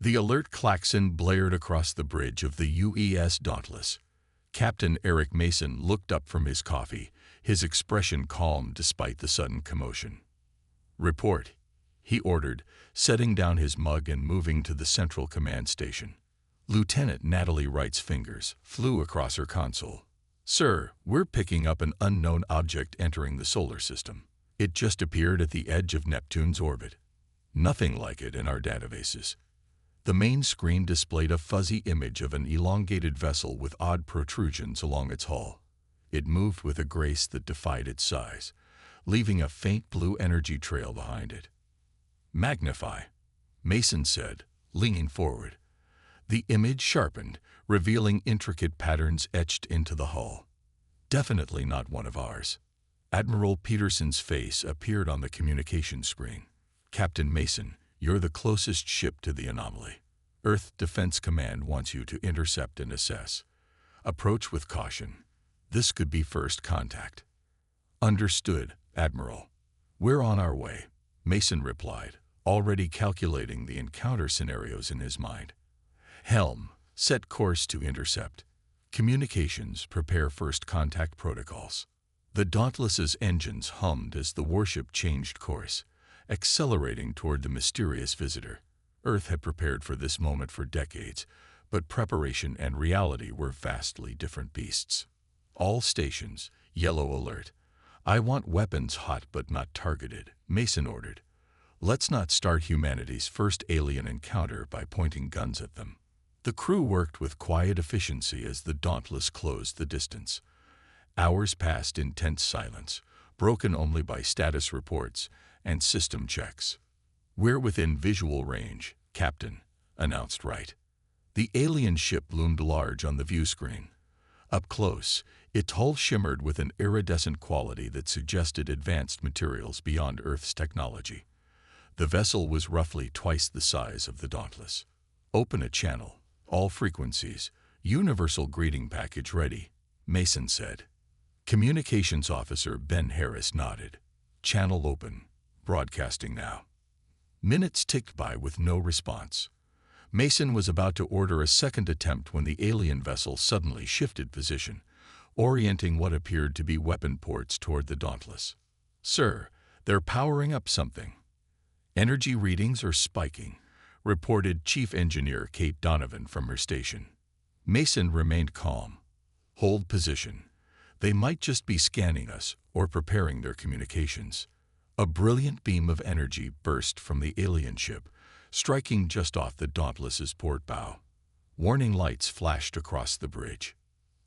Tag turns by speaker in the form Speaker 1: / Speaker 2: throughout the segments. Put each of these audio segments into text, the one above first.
Speaker 1: The alert klaxon blared across the bridge of the UES Dauntless. Captain Eric Mason looked up from his coffee, his expression calm despite the sudden commotion. "Report," he ordered, setting down his mug and moving to the central command station. Lieutenant Natalie Wright's fingers flew across her console. "Sir, we're picking up an unknown object entering the solar system. It just appeared at the edge of Neptune's orbit. Nothing like it in our databases." The main screen displayed a fuzzy image of an elongated vessel with odd protrusions along its hull. It moved with a grace that defied its size, leaving a faint blue energy trail behind it. "Magnify," Mason said, leaning forward. The image sharpened, revealing intricate patterns etched into the hull. "Definitely not one of ours." Admiral Peterson's face appeared on the communication screen. "Captain Mason, you're the closest ship to the anomaly. Earth Defense Command wants you to intercept and assess. Approach with caution. This could be first contact." "Understood, Admiral." "We're on our way," Mason replied, already calculating the encounter scenarios in his mind. "Helm, set course to intercept. Communications, prepare first contact protocols." The Dauntless's engines hummed as the warship changed course, accelerating toward the mysterious visitor. Earth had prepared for this moment for decades, but preparation and reality were vastly different beasts. "All stations, yellow alert. I want weapons hot but not targeted," Mason ordered. "Let's not start humanity's first alien encounter by pointing guns at them." The crew worked with quiet efficiency as the Dauntless closed the distance. Hours passed in tense silence, broken only by status reports and system checks. "We're within visual range, Captain," announced Wright. The alien ship loomed large on the view screen. Up close, its hull shimmered with an iridescent quality that suggested advanced materials beyond Earth's technology. The vessel was roughly twice the size of the Dauntless. "Open a channel, all frequencies, universal greeting package ready," Mason said. Communications Officer Ben Harris nodded. "Channel open. Broadcasting now." Minutes ticked by with no response. Mason was about to order a second attempt when the alien vessel suddenly shifted position, orienting what appeared to be weapon ports toward the Dauntless. "Sir, they're powering up something." "Energy readings are spiking," reported Chief Engineer Kate Donovan from her station. Mason remained calm. "Hold position. They might just be scanning us or preparing their communications." A brilliant beam of energy burst from the alien ship, striking just off the Dauntless's port bow. Warning lights flashed across the bridge.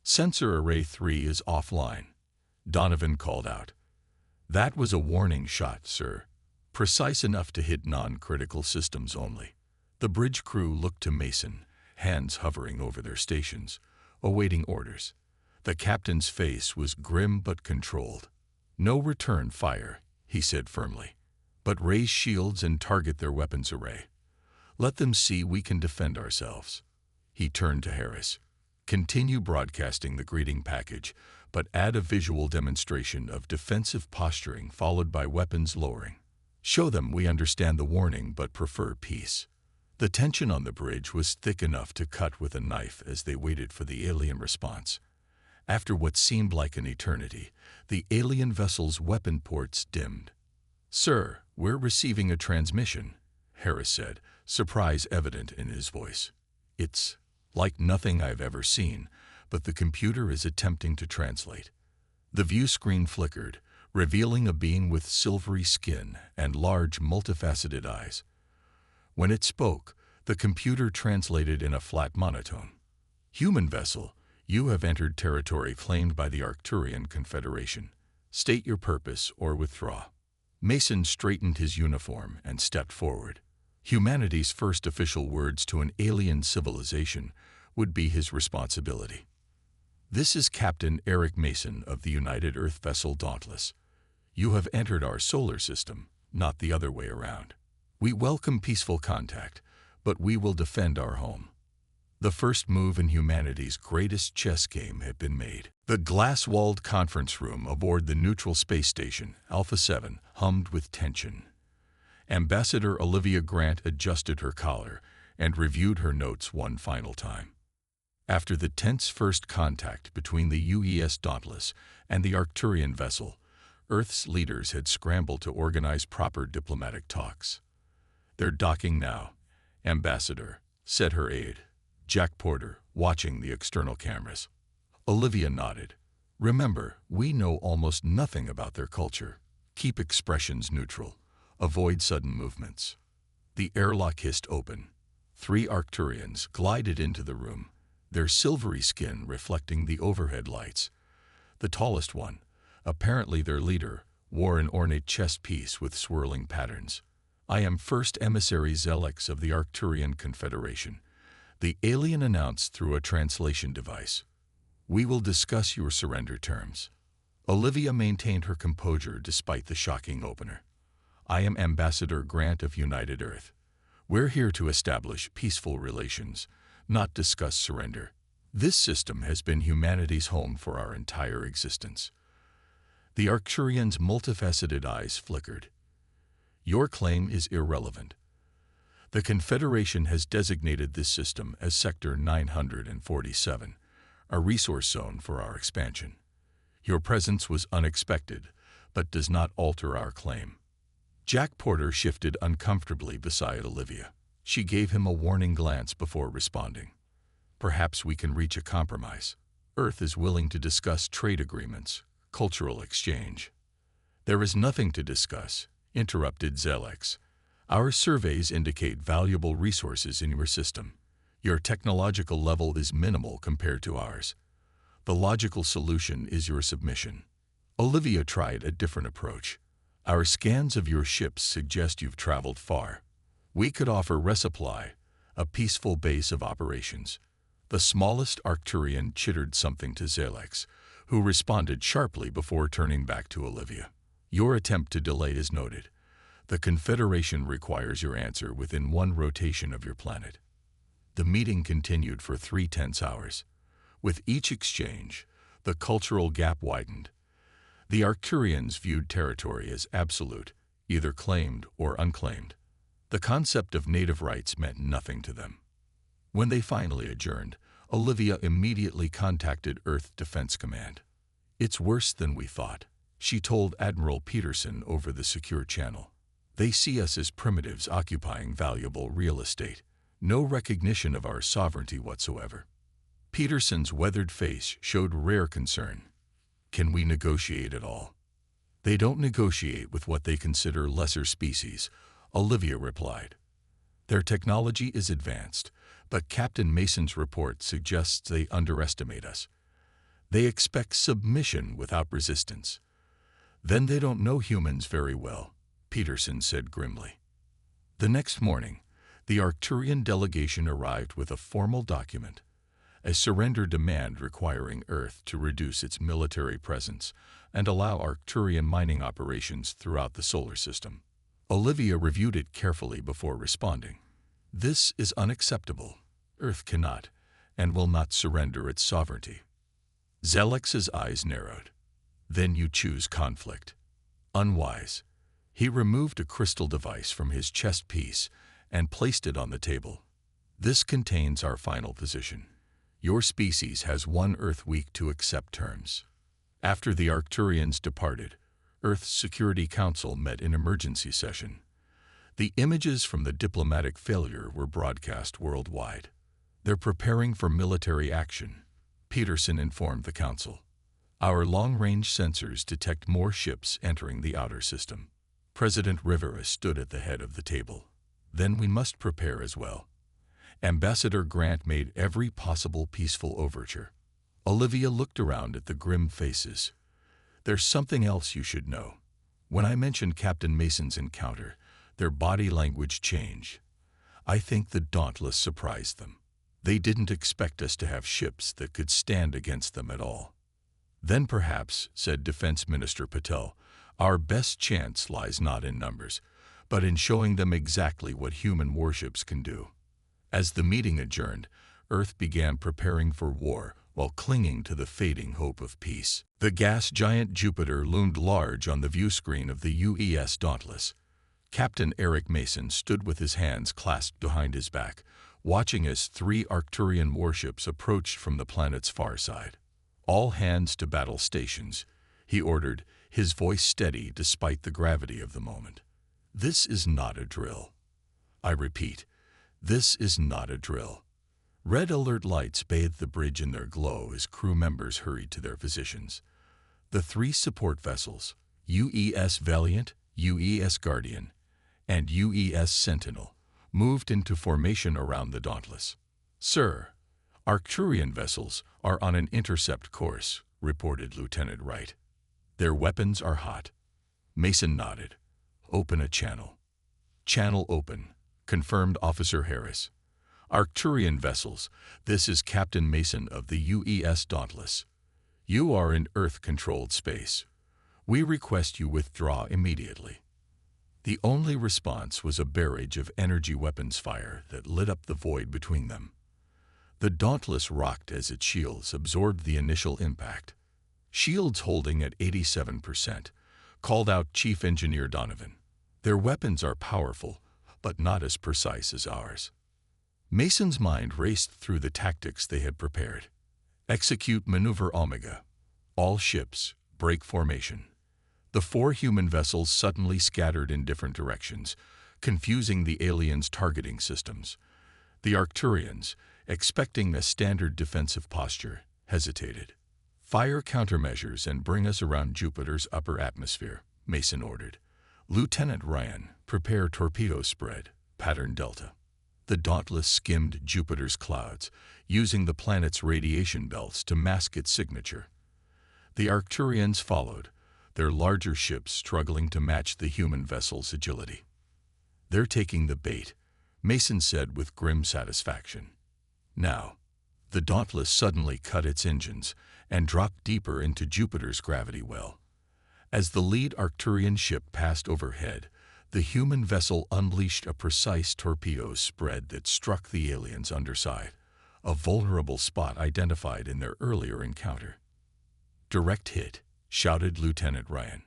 Speaker 1: "Sensor Array 3 is offline," Donovan called out. "That was a warning shot, sir. Precise enough to hit non-critical systems only." The bridge crew looked to Mason, hands hovering over their stations, awaiting orders. The captain's face was grim but controlled. "No return fire," he said firmly, "but raise shields and target their weapons array. Let them see we can defend ourselves." He turned to Harris. "Continue broadcasting the greeting package, but add a visual demonstration of defensive posturing followed by weapons lowering. Show them we understand the warning but prefer peace." The tension on the bridge was thick enough to cut with a knife as they waited for the alien response. After what seemed like an eternity, the alien vessel's weapon ports dimmed. "Sir, we're receiving a transmission," Harris said, surprise evident in his voice. "It's like nothing I've ever seen, but the computer is attempting to translate." The view screen flickered, revealing a being with silvery skin and large, multifaceted eyes. When it spoke, the computer translated in a flat monotone. "Human vessel, you have entered territory claimed by the Arcturian Confederation. State your purpose or withdraw." Mason straightened his uniform and stepped forward. Humanity's first official words to an alien civilization would be his responsibility. "This is Captain Eric Mason of the United Earth vessel Dauntless. You have entered our solar system, not the other way around. We welcome peaceful contact, but we will defend our home." The first move in humanity's greatest chess game had been made. The glass-walled conference room aboard the neutral space station, Alpha 7, hummed with tension. Ambassador Olivia Grant adjusted her collar, and reviewed her notes one final time. After the tense first contact between the UES Dauntless and the Arcturian vessel, Earth's leaders had scrambled to organize proper diplomatic talks. "They're docking now, Ambassador," said her aide, Jack Porter, watching the external cameras. Olivia nodded. "Remember, we know almost nothing about their culture. Keep expressions neutral. Avoid sudden movements." The airlock hissed open. 3 Arcturians glided into the room, their silvery skin reflecting the overhead lights. The tallest one, apparently their leader, wore an ornate chest piece with swirling patterns. "I am First Emissary Zelex of the Arcturian Confederation," the alien announced through a translation device. "We will discuss your surrender terms." Olivia maintained her composure despite the shocking opener. "I am Ambassador Grant of United Earth. We're here to establish peaceful relations, not discuss surrender. This system has been humanity's home for our entire existence." The Arcturian's multifaceted eyes flickered. "Your claim is irrelevant. The Confederation has designated this system as Sector 947, a resource zone for our expansion. Your presence was unexpected, but does not alter our claim." Jack Porter shifted uncomfortably beside Olivia. She gave him a warning glance before responding. "Perhaps we can reach a compromise. Earth is willing to discuss trade agreements, cultural exchange." "There is nothing to discuss," interrupted Zelex. "Our surveys indicate valuable resources in your system. Your technological level is minimal compared to ours. The logical solution is your submission." Olivia tried a different approach. "Our scans of your ships suggest you've traveled far. We could offer resupply, a peaceful base of operations." The smallest Arcturian chittered something to Zelex, who responded sharply before turning back to Olivia. "Your attempt to delay is noted. The Confederation requires your answer within 1 rotation of your planet." The meeting continued for 3 tense hours. With each exchange, the cultural gap widened. The Arcturians viewed territory as absolute, either claimed or unclaimed. The concept of native rights meant nothing to them. When they finally adjourned, Olivia immediately contacted Earth Defense Command. "It's worse than we thought," she told Admiral Peterson over the secure channel. "They see us as primitives occupying valuable real estate. No recognition of our sovereignty whatsoever." Peterson's weathered face showed rare concern. "Can we negotiate at all?" "They don't negotiate with what they consider lesser species," Olivia replied. "Their technology is advanced, but Captain Mason's report suggests they underestimate us. They expect submission without resistance." "Then they don't know humans very well," Peterson said grimly. The next morning, the Arcturian delegation arrived with a formal document, a surrender demand requiring Earth to reduce its military presence and allow Arcturian mining operations throughout the solar system. Olivia reviewed it carefully before responding. "This is unacceptable. Earth cannot and will not surrender its sovereignty." Zelex's eyes narrowed. "Then you choose conflict." "Unwise." He removed a crystal device from his chest piece and placed it on the table. "This contains our final position. Your species has 1 Earth week to accept terms." After the Arcturians departed, Earth's Security Council met in emergency session. The images from the diplomatic failure were broadcast worldwide. "They're preparing for military action," Peterson informed the council. "Our long-range sensors detect more ships entering the outer system." President Rivera stood at the head of the table. "Then we must prepare as well." Ambassador Grant made every possible peaceful overture. Olivia looked around at the grim faces. "There's something else you should know. When I mentioned Captain Mason's encounter, their body language changed. I think the Dauntless surprised them. They didn't expect us to have ships that could stand against them at all." "Then perhaps," said Defense Minister Patel, "our best chance lies not in numbers, but in showing them exactly what human warships can do." As the meeting adjourned, Earth began preparing for war while clinging to the fading hope of peace. The gas giant Jupiter loomed large on the view screen of the UES Dauntless. Captain Eric Mason stood with his hands clasped behind his back, watching as 3 Arcturian warships approached from the planet's far side. "All hands to battle stations," he ordered, his voice steady despite the gravity of the moment. "This is not a drill. I repeat, this is not a drill." Red alert lights bathed the bridge in their glow as crew members hurried to their positions. The 3 support vessels, UES Valiant, UES Guardian, and UES Sentinel, moved into formation around the Dauntless. "Sir, Arcturian vessels are on an intercept course," reported Lieutenant Wright. "Their weapons are hot." Mason nodded. "Open a channel." "Channel open," confirmed Officer Harris. "Arcturian vessels, this is Captain Mason of the UES Dauntless. You are in Earth-controlled space. We request you withdraw immediately." The only response was a barrage of energy weapons fire that lit up the void between them. The Dauntless rocked as its shields absorbed the initial impact. "Shields holding at 87%, called out Chief Engineer Donovan. "Their weapons are powerful, but not as precise as ours." Mason's mind raced through the tactics they had prepared. Execute Maneuver Omega. All ships, break formation. The 4 human vessels suddenly scattered in different directions, confusing the aliens' targeting systems. The Arcturians, expecting a standard defensive posture, hesitated. "Fire countermeasures and bring us around Jupiter's upper atmosphere," Mason ordered. "Lieutenant Ryan, prepare torpedo spread, pattern Delta." The Dauntless skimmed Jupiter's clouds, using the planet's radiation belts to mask its signature. The Arcturians followed, their larger ships struggling to match the human vessel's agility. "They're taking the bait," Mason said with grim satisfaction. Now, the Dauntless suddenly cut its engines and dropped deeper into Jupiter's gravity well. As the lead Arcturian ship passed overhead, the human vessel unleashed a precise torpedo spread that struck the aliens' underside, a vulnerable spot identified in their earlier encounter. "Direct hit," shouted Lieutenant Ryan.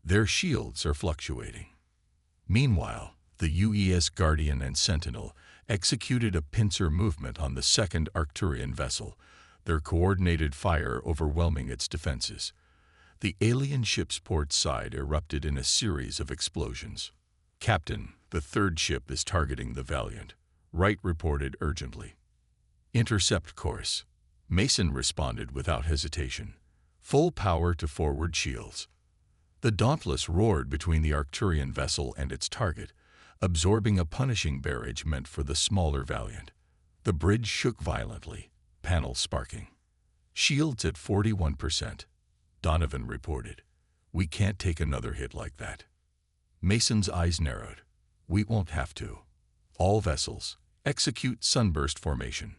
Speaker 1: "Their shields are fluctuating." Meanwhile, the UES Guardian and Sentinel executed a pincer movement on the 2nd Arcturian vessel, their coordinated fire overwhelming its defenses. The alien ship's port side erupted in a series of explosions. "Captain, the 3rd ship is targeting the Valiant," Wright reported urgently. "Intercept course." Mason responded without hesitation. "Full power to forward shields." The Dauntless roared between the Arcturian vessel and its target, absorbing a punishing barrage meant for the smaller Valiant. The bridge shook violently, panels sparking. "Shields at 41%. Donovan reported. "We can't take another hit like that." Mason's eyes narrowed. "We won't have to. All vessels, execute sunburst formation."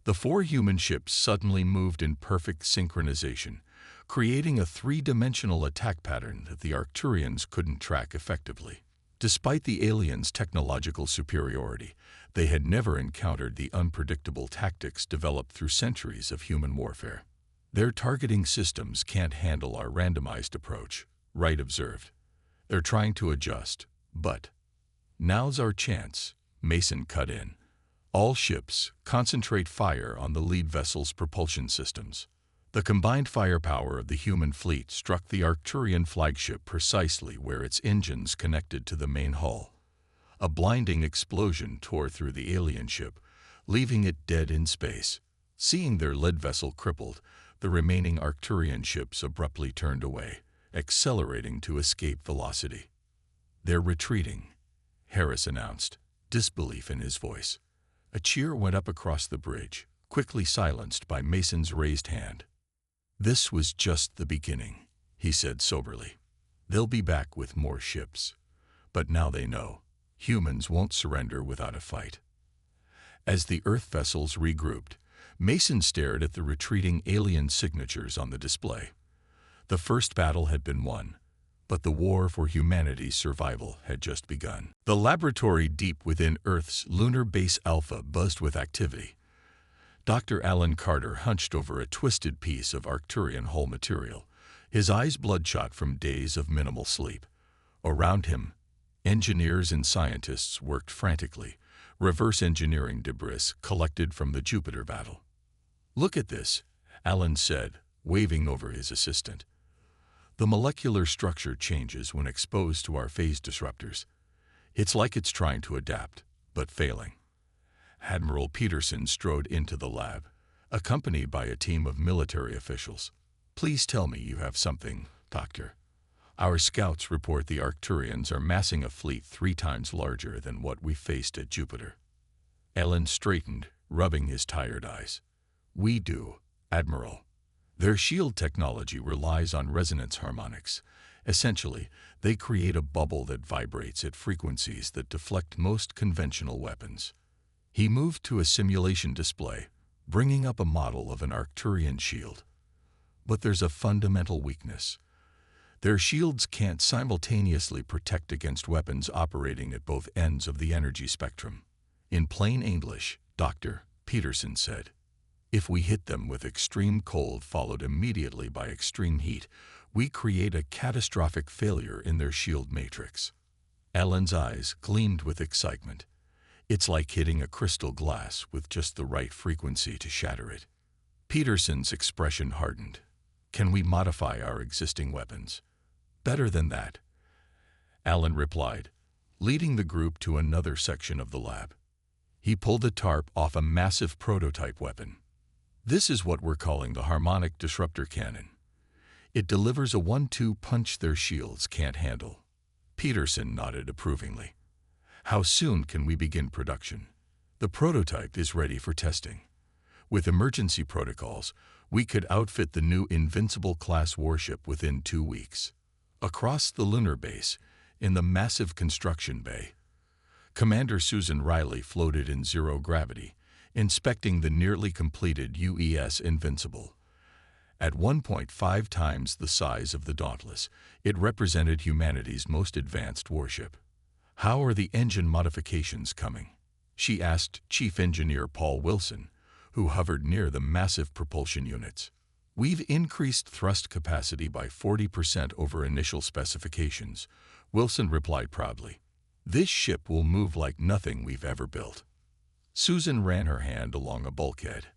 Speaker 1: The 4 human ships suddenly moved in perfect synchronization, creating a 3-dimensional attack pattern that the Arcturians couldn't track effectively. Despite the aliens' technological superiority, they had never encountered the unpredictable tactics developed through centuries of human warfare. "Their targeting systems can't handle our randomized approach," Wright observed. "They're trying to adjust, but..." "Now's our chance," Mason cut in. "All ships, concentrate fire on the lead vessel's propulsion systems." The combined firepower of the human fleet struck the Arcturian flagship precisely where its engines connected to the main hull. A blinding explosion tore through the alien ship, leaving it dead in space. Seeing their lead vessel crippled, the remaining Arcturian ships abruptly turned away, accelerating to escape velocity. "They're retreating," Harris announced, disbelief in his voice. A cheer went up across the bridge, quickly silenced by Mason's raised hand. "This was just the beginning," he said soberly. "They'll be back with more ships. But now they know, humans won't surrender without a fight." As the Earth vessels regrouped, Mason stared at the retreating alien signatures on the display. The first battle had been won, but the war for humanity's survival had just begun. The laboratory deep within Earth's lunar base Alpha buzzed with activity. Dr. Alan Carter hunched over a twisted piece of Arcturian hull material, his eyes bloodshot from days of minimal sleep. Around him, engineers and scientists worked frantically, reverse engineering debris collected from the Jupiter battle. "Look at this," Alan said, waving over his assistant. "The molecular structure changes when exposed to our phase disruptors. It's like it's trying to adapt, but failing." Admiral Peterson strode into the lab, accompanied by a team of military officials. "Please tell me you have something, Doctor. Our scouts report the Arcturians are massing a fleet 3 times larger than what we faced at Jupiter." Alan straightened, rubbing his tired eyes. "We do, Admiral. Their shield technology relies on resonance harmonics. Essentially, they create a bubble that vibrates at frequencies that deflect most conventional weapons." He moved to a simulation display, bringing up a model of an Arcturian shield. "But there's a fundamental weakness. Their shields can't simultaneously protect against weapons operating at both ends of the energy spectrum." "In plain English, Doctor," Peterson said, "if we hit them with extreme cold followed immediately by extreme heat, we create a catastrophic failure in their shield matrix." Alan's eyes gleamed with excitement. "It's like hitting a crystal glass with just the right frequency to shatter it." Peterson's expression hardened. "Can we modify our existing weapons?" "Better than that," Alan replied, leading the group to another section of the lab. He pulled the tarp off a massive prototype weapon. "This is what we're calling the harmonic disruptor cannon. It delivers a 1-2 punch their shields can't handle." Peterson nodded approvingly. "How soon can we begin production?" "The prototype is ready for testing. With emergency protocols, we could outfit the new Invincible-class warship within 2 weeks." Across the lunar base, in the massive construction bay, Commander Susan Riley floated in zero gravity, inspecting the nearly completed UES Invincible. At 1.5 times the size of the Dauntless, it represented humanity's most advanced warship. "How are the engine modifications coming?" she asked Chief Engineer Paul Wilson, who hovered near the massive propulsion units. "We've increased thrust capacity by 40% over initial specifications," Wilson replied proudly. "This ship will move like nothing we've ever built." Susan ran her hand along a bulkhead.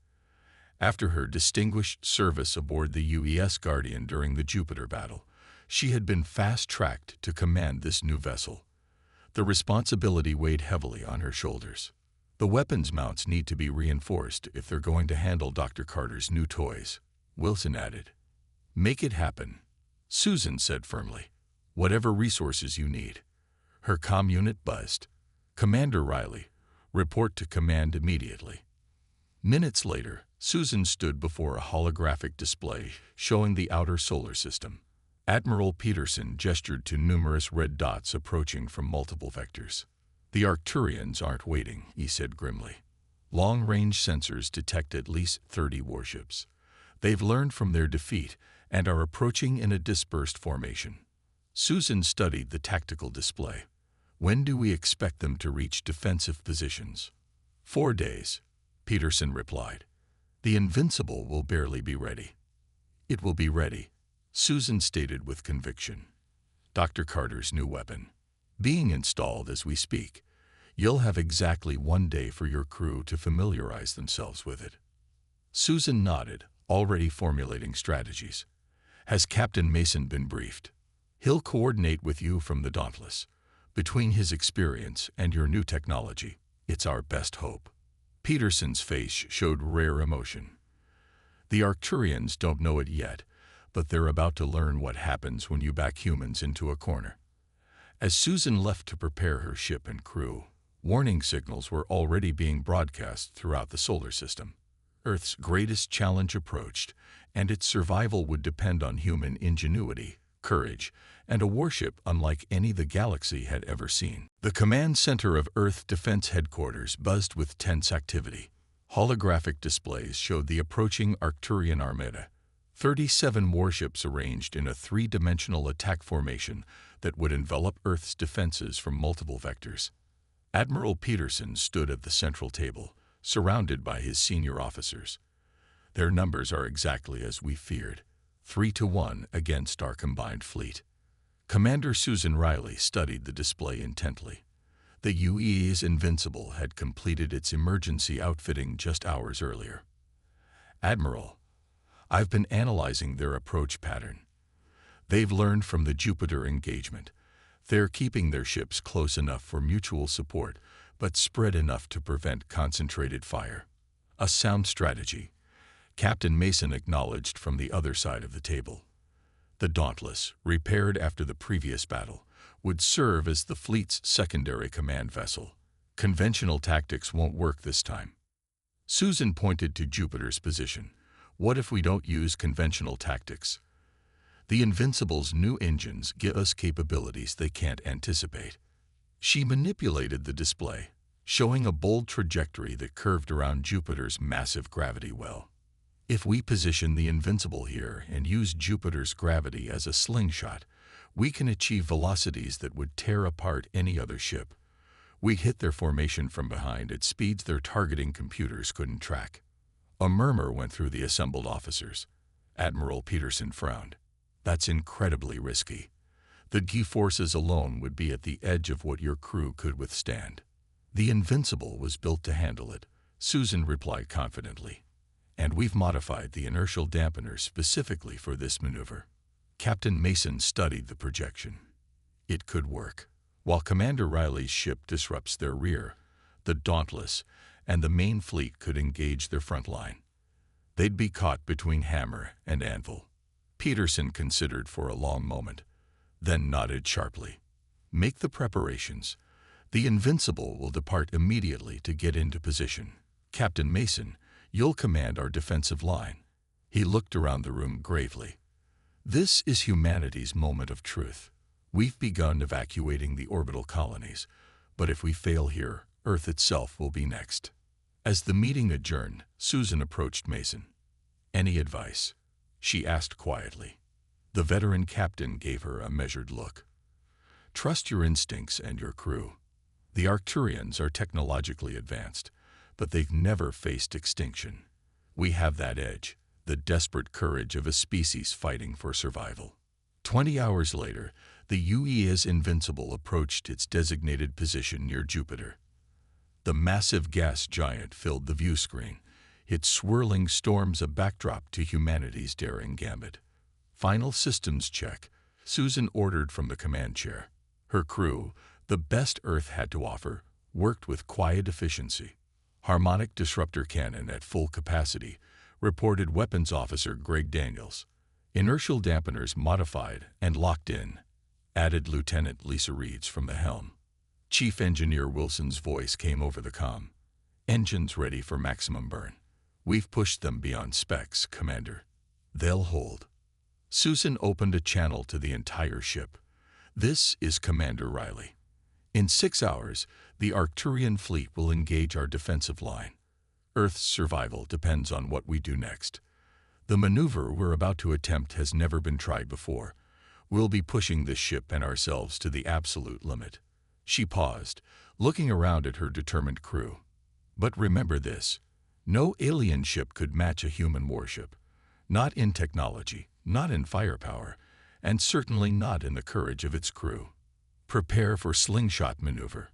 Speaker 1: After her distinguished service aboard the UES Guardian during the Jupiter battle, she had been fast-tracked to command this new vessel. The responsibility weighed heavily on her shoulders. "The weapons mounts need to be reinforced if they're going to handle Dr. Carter's new toys," Wilson added. "Make it happen," Susan said firmly. "Whatever resources you need." Her comm unit buzzed. "Commander Riley, report to command immediately." Minutes later, Susan stood before a holographic display showing the outer solar system. Admiral Peterson gestured to numerous red dots approaching from multiple vectors. "The Arcturians aren't waiting," he said grimly. "Long-range sensors detect at least 30 warships. They've learned from their defeat and are approaching in a dispersed formation." Susan studied the tactical display. "When do we expect them to reach defensive positions?" 4 days, Peterson replied. "The Invincible will barely be ready." "It will be ready," Susan stated with conviction. "Dr. Carter's new weapon being installed as we speak. You'll have exactly 1 day for your crew to familiarize themselves with it." Susan nodded, already formulating strategies. "Has Captain Mason been briefed?" "He'll coordinate with you from the Dauntless. Between his experience and your new technology, it's our best hope." Peterson's face showed rare emotion. "The Arcturians don't know it yet, but they're about to learn what happens when you back humans into a corner." As Susan left to prepare her ship and crew, warning signals were already being broadcast throughout the solar system. Earth's greatest challenge approached, and its survival would depend on human ingenuity, courage, and a warship unlike any the galaxy had ever seen. The command center of Earth Defense Headquarters buzzed with tense activity. Holographic displays showed the approaching Arcturian armada, 37 warships arranged in a 3-dimensional attack formation that would envelop Earth's defenses from multiple vectors. Admiral Peterson stood at the central table, surrounded by his senior officers. "Their numbers are exactly as we feared, 3-1 against our combined fleet." Commander Susan Riley studied the display intently. The UE's Invincible had completed its emergency outfitting just hours earlier. "Admiral, I've been analyzing their approach pattern. They've learned from the Jupiter engagement. They're keeping their ships close enough for mutual support, but spread enough to prevent concentrated fire. A sound strategy," Captain Mason acknowledged from the other side of the table. The Dauntless, repaired after the previous battle, would serve as the fleet's secondary command vessel. Conventional tactics won't work this time. Susan pointed to Jupiter's position. "What if we don't use conventional tactics? The Invincible's new engines give us capabilities they can't anticipate." She manipulated the display, showing a bold trajectory that curved around Jupiter's massive gravity well. "If we position the Invincible here and use Jupiter's gravity as a slingshot, we can achieve velocities that would tear apart any other ship. We hit their formation from behind at speeds their targeting computers couldn't track." A murmur went through the assembled officers. Admiral Peterson frowned. "That's incredibly risky. The G-forces alone would be at the edge of what your crew could withstand." "The Invincible was built to handle it," Susan replied confidently. "And we've modified the inertial dampeners specifically for this maneuver." Captain Mason studied the projection. It could work. While Commander Riley's ship disrupts their rear, the Dauntless and the main fleet could engage their front line. They'd be caught between hammer and anvil. Peterson considered for a long moment, then nodded sharply. "Make the preparations. The Invincible will depart immediately to get into position. Captain Mason, you'll command our defensive line." He looked around the room gravely. "This is humanity's moment of truth. We've begun evacuating the orbital colonies, but if we fail here, Earth itself will be next." As the meeting adjourned, Susan approached Mason. "Any advice?" she asked quietly. The veteran captain gave her a measured look. "Trust your instincts and your crew. The Arcturians are technologically advanced, but they've never faced extinction. We have that edge, the desperate courage of a species fighting for survival." 20 hours later, the UES Invincible approached its designated position near Jupiter. The massive gas giant filled the view screen, its swirling storms a backdrop to humanity's daring gambit. "Final systems check," Susan ordered from the command chair. Her crew, the best Earth had to offer, worked with quiet efficiency. "Harmonic disruptor cannon at full capacity," reported Weapons Officer Greg Daniels. "Inertial dampeners modified and locked in," added Lieutenant Lisa Reeds from the helm. Chief Engineer Wilson's voice came over the comm. "Engines ready for maximum burn. We've pushed them beyond specs, Commander. They'll hold." Susan opened a channel to the entire ship. "This is Commander Riley. In 6 hours, the Arcturian fleet will engage our defensive line. Earth's survival depends on what we do next. The maneuver we're about to attempt has never been tried before. We'll be pushing this ship and ourselves to the absolute limit." She paused, looking around at her determined crew. "But remember this. No alien ship could match a human warship. Not in technology, not in firepower, and certainly not in the courage of its crew. Prepare for slingshot maneuver."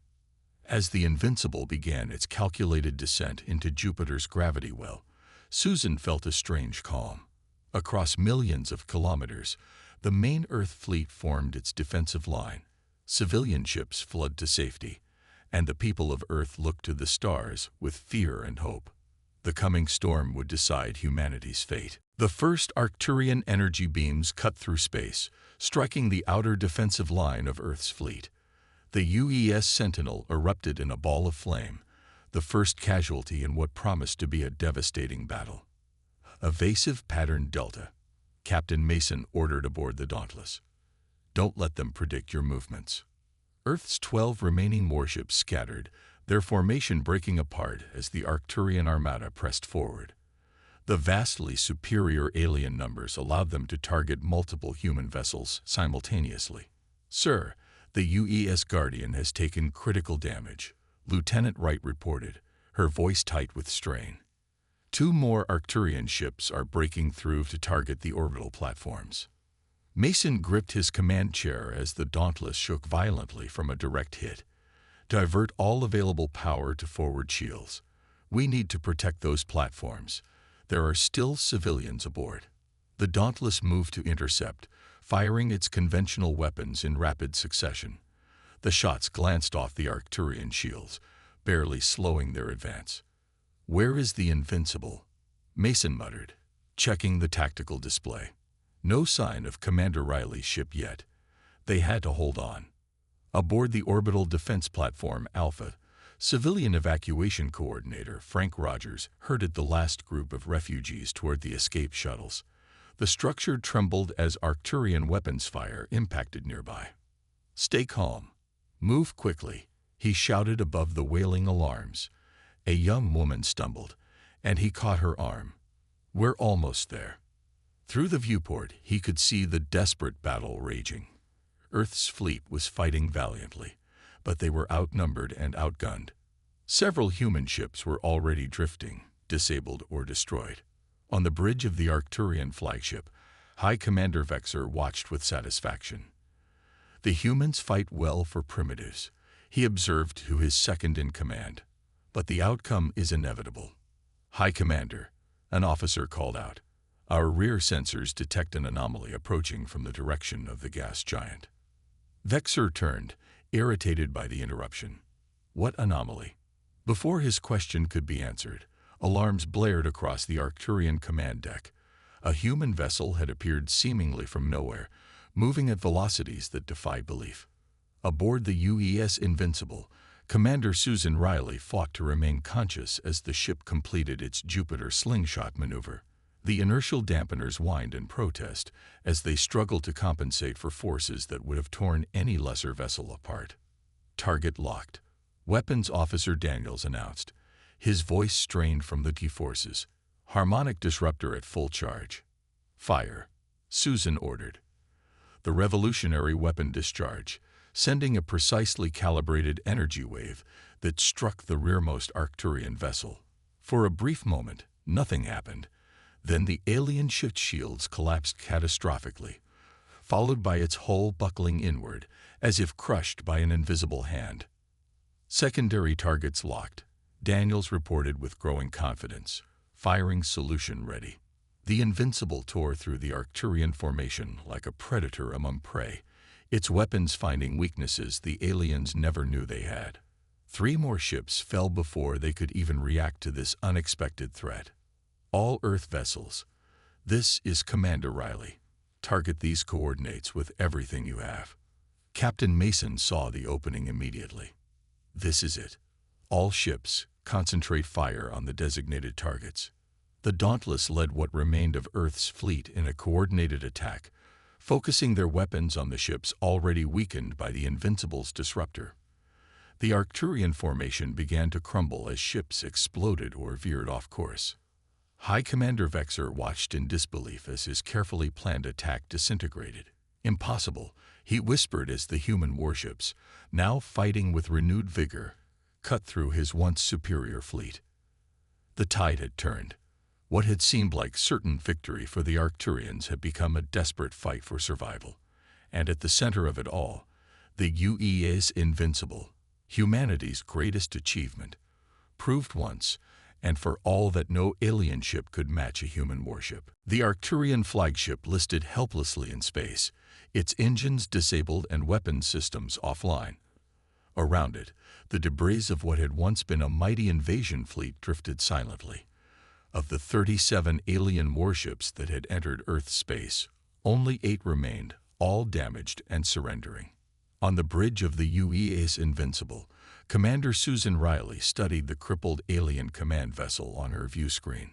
Speaker 1: As the Invincible began its calculated descent into Jupiter's gravity well, Susan felt a strange calm. Across millions of kilometers, the main Earth fleet formed its defensive line. Civilian ships fled to safety, and the people of Earth looked to the stars with fear and hope. The coming storm would decide humanity's fate. The first Arcturian energy beams cut through space, striking the outer defensive line of Earth's fleet. The UES Sentinel erupted in a ball of flame, the first casualty in what promised to be a devastating battle. "Evasive pattern Delta," Captain Mason ordered aboard the Dauntless. "Don't let them predict your movements." Earth's 12 remaining warships scattered, their formation breaking apart as the Arcturian armada pressed forward. The vastly superior alien numbers allowed them to target multiple human vessels simultaneously. "Sir, the UES Guardian has taken critical damage," Lieutenant Wright reported, her voice tight with strain. 2 more Arcturian ships are breaking through to target the orbital platforms." Mason gripped his command chair as the Dauntless shook violently from a direct hit. Divert all available power to forward shields. We need to protect those platforms. There are still civilians aboard. The Dauntless moved to intercept, firing its conventional weapons in rapid succession. The shots glanced off the Arcturian shields, barely slowing their advance. "Where is the Invincible?" Mason muttered, checking the tactical display. No sign of Commander Riley's ship yet. They had to hold on. Aboard the Orbital Defense Platform Alpha, Civilian Evacuation Coordinator Frank Rogers herded the last group of refugees toward the escape shuttles. The structure trembled as Arcturian weapons fire impacted nearby. "Stay calm. Move quickly," he shouted above the wailing alarms. A young woman stumbled, and he caught her arm. "We're almost there." Through the viewport, he could see the desperate battle raging. Earth's fleet was fighting valiantly, but they were outnumbered and outgunned. Several human ships were already drifting, disabled or destroyed. On the bridge of the Arcturian flagship, High Commander Vexor watched with satisfaction. "The humans fight well for primitives," he observed to his second-in-command. "But the outcome is inevitable." "High Commander," an officer called out, "our rear sensors detect an anomaly approaching from the direction of the gas giant." Vexor turned, irritated by the interruption. "What anomaly?" Before his question could be answered, alarms blared across the Arcturian command deck. A human vessel had appeared seemingly from nowhere, moving at velocities that defy belief. Aboard the UES Invincible, Commander Susan Riley fought to remain conscious as the ship completed its Jupiter slingshot maneuver. The inertial dampeners whined in protest as they struggled to compensate for forces that would have torn any lesser vessel apart. "Target locked," Weapons Officer Daniels announced, his voice strained from the T-forces. "Harmonic disruptor at full charge." "Fire," Susan ordered. The revolutionary weapon discharged, sending a precisely calibrated energy wave that struck the rearmost Arcturian vessel. For a brief moment, nothing happened. Then the alien ship's shields collapsed catastrophically, followed by its hull buckling inward, as if crushed by an invisible hand. "Secondary targets locked," Daniels reported with growing confidence, firing solution ready. The Invincible tore through the Arcturian formation like a predator among prey, its weapons finding weaknesses the aliens never knew they had. 3 more ships fell before they could even react to this unexpected threat. "All Earth vessels. This is Commander Riley. Target these coordinates with everything you have." Captain Mason saw the opening immediately. "This is it. All ships, concentrate fire on the designated targets." The Dauntless led what remained of Earth's fleet in a coordinated attack, focusing their weapons on the ships already weakened by the Invincible's disruptor. The Arcturian formation began to crumble as ships exploded or veered off course. High Commander Vexor watched in disbelief as his carefully planned attack disintegrated. "Impossible," he whispered as the human warships, now fighting with renewed vigor, cut through his once superior fleet. The tide had turned. What had seemed like certain victory for the Arcturians had become a desperate fight for survival. And at the center of it all, the UES Invincible, humanity's greatest achievement, proved once and for all that no alien ship could match a human warship. The Arcturian flagship listed helplessly in space, its engines disabled and weapons systems offline. Around it, the debris of what had once been a mighty invasion fleet drifted silently. Of the 37 alien warships that had entered Earth's space, only 8 remained, all damaged and surrendering. On the bridge of the UES Invincible, Commander Susan Riley studied the crippled alien command vessel on her view screen.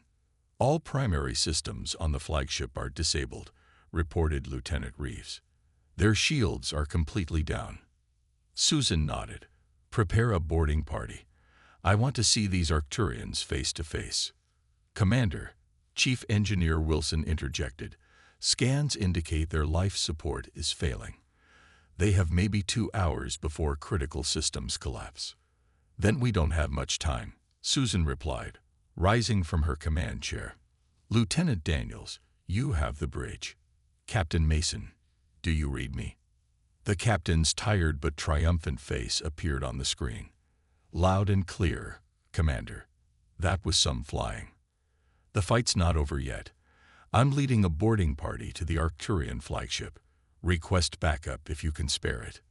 Speaker 1: "All primary systems on the flagship are disabled," reported Lieutenant Reeves. "Their shields are completely down." Susan nodded. "Prepare a boarding party. I want to see these Arcturians face to face." "Commander," Chief Engineer Wilson interjected, "scans indicate their life support is failing. They have maybe 2 hours before critical systems collapse." "Then we don't have much time," Susan replied, rising from her command chair. "Lieutenant Daniels, you have the bridge. Captain Mason, do you read me?" The captain's tired but triumphant face appeared on the screen. Loud and clear, Commander. That was some flying. The fight's not over yet. I'm leading a boarding party to the Arcturian flagship. Request backup if you can spare it.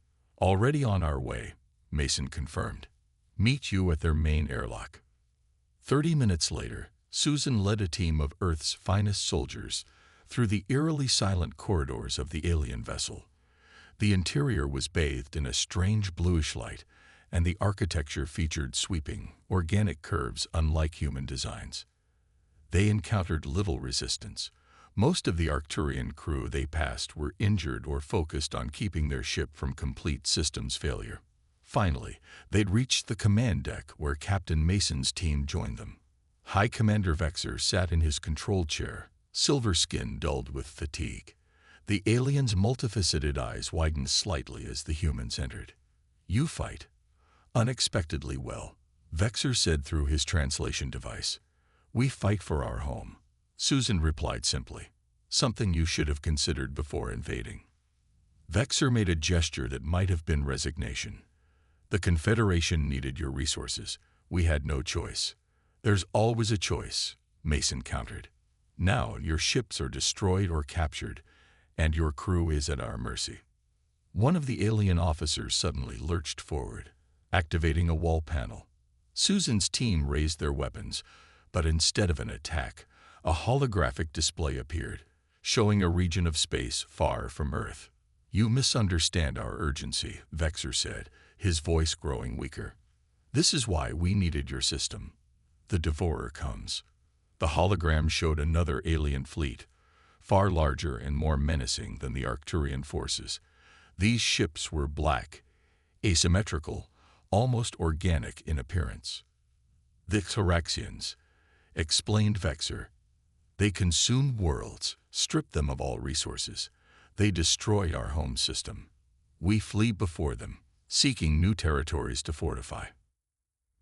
Speaker 1: Already on our way, Mason confirmed. Meet you at their main airlock. 30 minutes later, Susan led a team of Earth's finest soldiers through the eerily silent corridors of the alien vessel. The interior was bathed in a strange bluish light, and the architecture featured sweeping, organic curves unlike human designs. They encountered little resistance. Most of the Arcturian crew they passed were injured or focused on keeping their ship from complete systems failure. Finally, they'd reached the command deck where Captain Mason's team joined them. High Commander Vexer sat in his control chair, silver skin dulled with fatigue. The alien's multifaceted eyes widened slightly as the humans entered. "You fight unexpectedly well," Vexer said through his translation device. "We fight for our home," Susan replied simply. "Something you should have considered before invading." Vexer made a gesture that might have been resignation. "The Confederation needed your resources. We had no choice." "There's always a choice," Mason countered. "Now your ships are destroyed or captured, and your crew is at our mercy." One of the alien officers suddenly lurched forward, activating a wall panel. Susan's team raised their weapons, but instead of an attack, a holographic display appeared, showing a region of space far from Earth. "You misunderstand our urgency," Vexer said, his voice growing weaker. "This is why we needed your system. The Devourer comes." The hologram showed another alien fleet, far larger and more menacing than the Arcturian forces. These ships were black, asymmetrical, almost organic in appearance. "The Hyraxians," explained Vexer. "They consume worlds, strip them of all resources. They destroy our home system. We flee before them, seeking new territories to fortify."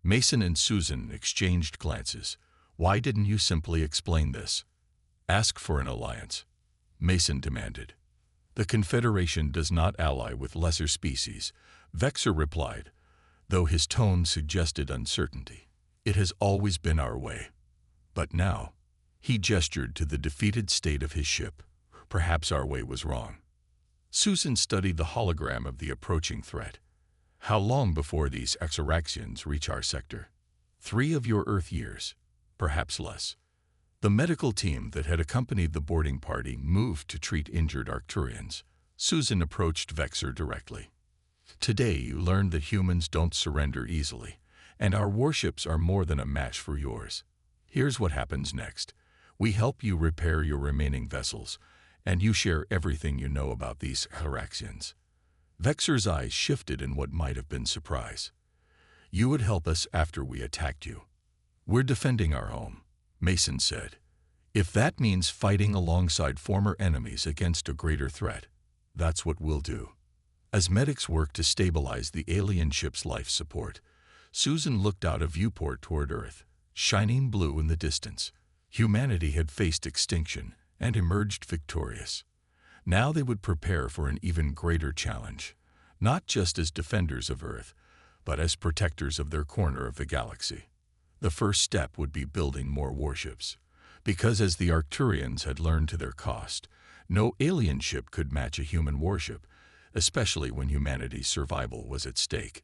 Speaker 1: Mason and Susan exchanged glances. "Why didn't you simply explain this? Ask for an alliance," Mason demanded. "The Confederation does not ally with lesser species," Vexer replied, though his tone suggested uncertainty. "It has always been our way. But now," he gestured to the defeated state of his ship, "perhaps our way was wrong." Susan studied the hologram of the approaching threat. "How long before these Hyraxians reach our sector?" 3 of your Earth years, perhaps less." The medical team that had accompanied the boarding party moved to treat injured Arcturians. Susan approached Vexer directly. "Today you learned that humans don't surrender easily, and our warships are more than a match for yours. Here's what happens next. We help you repair your remaining vessels, and you share everything you know about these Hyraxians." Vexer's eyes shifted in what might have been surprise. "You would help us after we attacked you." "We're defending our home," Mason said. "If that means fighting alongside former enemies against a greater threat, that's what we'll do." As medics worked to stabilize the alien ship's life support, Susan looked out a viewport toward Earth, shining blue in the distance. Humanity had faced extinction and emerged victorious. Now they would prepare for an even greater challenge, not just as defenders of Earth, but as protectors of their corner of the galaxy. The first step would be building more warships, because as the Arcturians had learned to their cost, no alien ship could match a human warship, especially when humanity's survival was at stake.